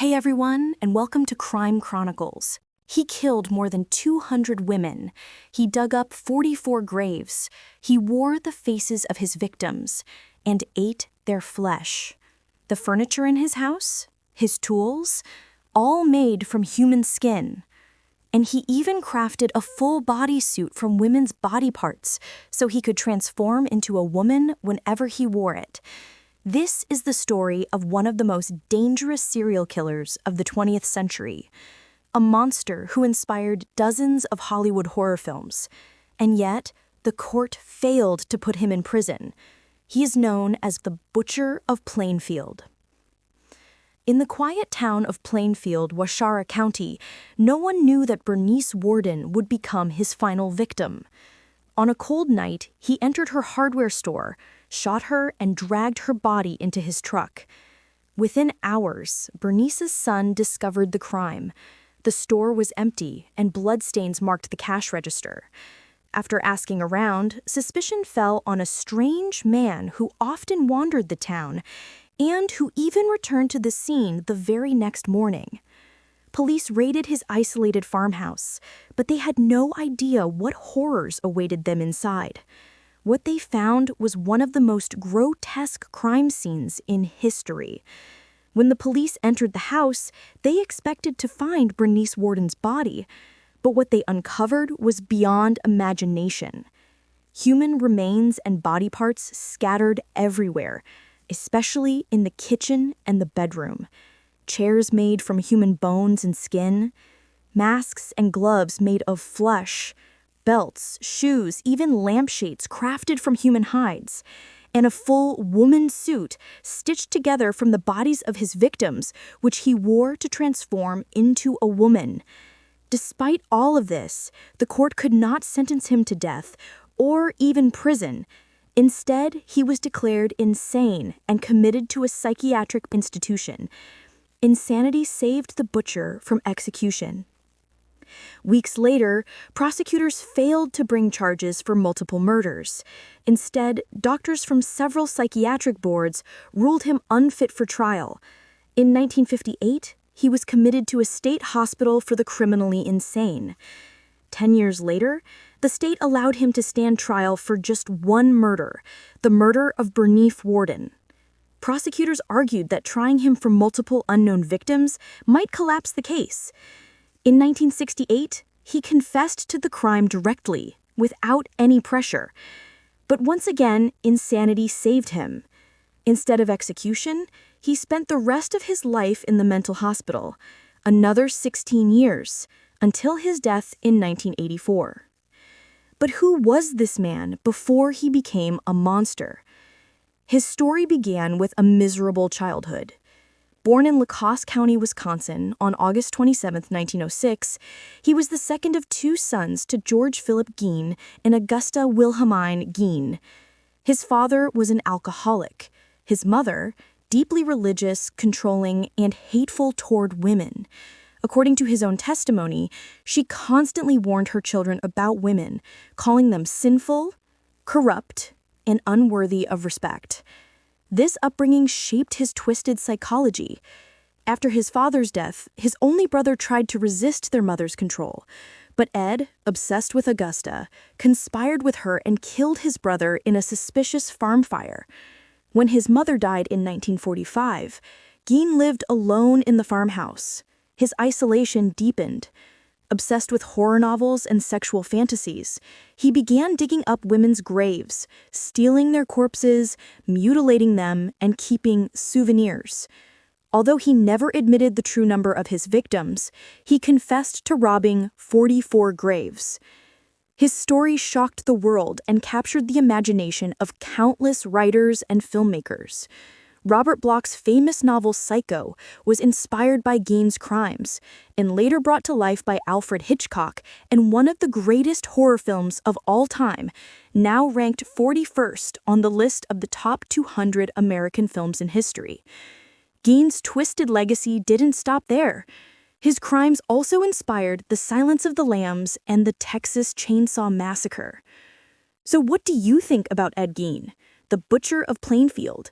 Hey everyone, and welcome to Crime Chronicles. He killed more than 200 women. He dug up 44 graves. He wore the faces of his victims and ate their flesh. The furniture in his house, his tools, all made from human skin. And he even crafted a full bodysuit from women's body parts so he could transform into a woman whenever he wore it. This is the story of one of the most dangerous serial killers of the 20th century, a monster who inspired dozens of Hollywood horror films. And yet, the court failed to put him in prison. He is known as the Butcher of Plainfield. In the quiet town of Plainfield, Washara County, no one knew that Bernice Worden would become his final victim. On a cold night, he entered her hardware store, shot her, and dragged her body into his truck. Within hours, Bernice's son discovered the crime. The store was empty, and bloodstains marked the cash register. After asking around, suspicion fell on a strange man who often wandered the town, and who even returned to the scene the very next morning. Police raided his isolated farmhouse, but they had no idea what horrors awaited them inside. What they found was one of the most grotesque crime scenes in history. When the police entered the house, they expected to find Bernice Worden's body, but what they uncovered was beyond imagination. Human remains and body parts scattered everywhere, especially in the kitchen and the bedroom. Chairs made from human bones and skin, masks and gloves made of flesh, belts, shoes, even lampshades crafted from human hides, and a full woman's suit stitched together from the bodies of his victims, which he wore to transform into a woman. Despite all of this, the court could not sentence him to death or even prison. Instead, he was declared insane and committed to a psychiatric institution. Insanity saved the butcher from execution. Weeks later, prosecutors failed to bring charges for multiple murders. Instead, doctors from several psychiatric boards ruled him unfit for trial. In 1958, he was committed to a state hospital for the criminally insane. 10 years later, the state allowed him to stand trial for just one murder, the murder of Bernice Worden. Prosecutors argued that trying him for multiple unknown victims might collapse the case. In 1968, he confessed to the crime directly, without any pressure. But once again, insanity saved him. Instead of execution, he spent the rest of his life in the mental hospital, another 16 years, until his death in 1984. But who was this man before he became a monster? His story began with a miserable childhood. Born in Lacoste County, Wisconsin, on August 27, 1906, he was the second of two sons to George Philip Gein and Augusta Wilhelmine Gein. His father was an alcoholic. His mother, deeply religious, controlling, and hateful toward women. According to his own testimony, she constantly warned her children about women, calling them sinful, corrupt, and unworthy of respect. This upbringing shaped his twisted psychology. After his father's death, his only brother tried to resist their mother's control. But Ed, obsessed with Augusta, conspired with her and killed his brother in a suspicious farm fire. When his mother died in 1945, Gein lived alone in the farmhouse. His isolation deepened. Obsessed with horror novels and sexual fantasies, he began digging up women's graves, stealing their corpses, mutilating them, and keeping souvenirs. Although he never admitted the true number of his victims, he confessed to robbing 44 graves. His story shocked the world and captured the imagination of countless writers and filmmakers. Robert Bloch's famous novel Psycho was inspired by Gein's crimes and later brought to life by Alfred Hitchcock in one of the greatest horror films of all time, now ranked 41st on the list of the top 200 American films in history. Gein's twisted legacy didn't stop there. His crimes also inspired The Silence of the Lambs and the Texas Chainsaw Massacre. So what do you think about Ed Gein, the Butcher of Plainfield?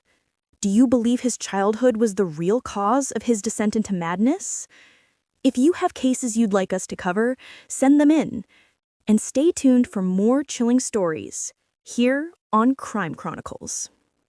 Do you believe his childhood was the real cause of his descent into madness? If you have cases you'd like us to cover, send them in. And stay tuned for more chilling stories here on Crime Chronicles.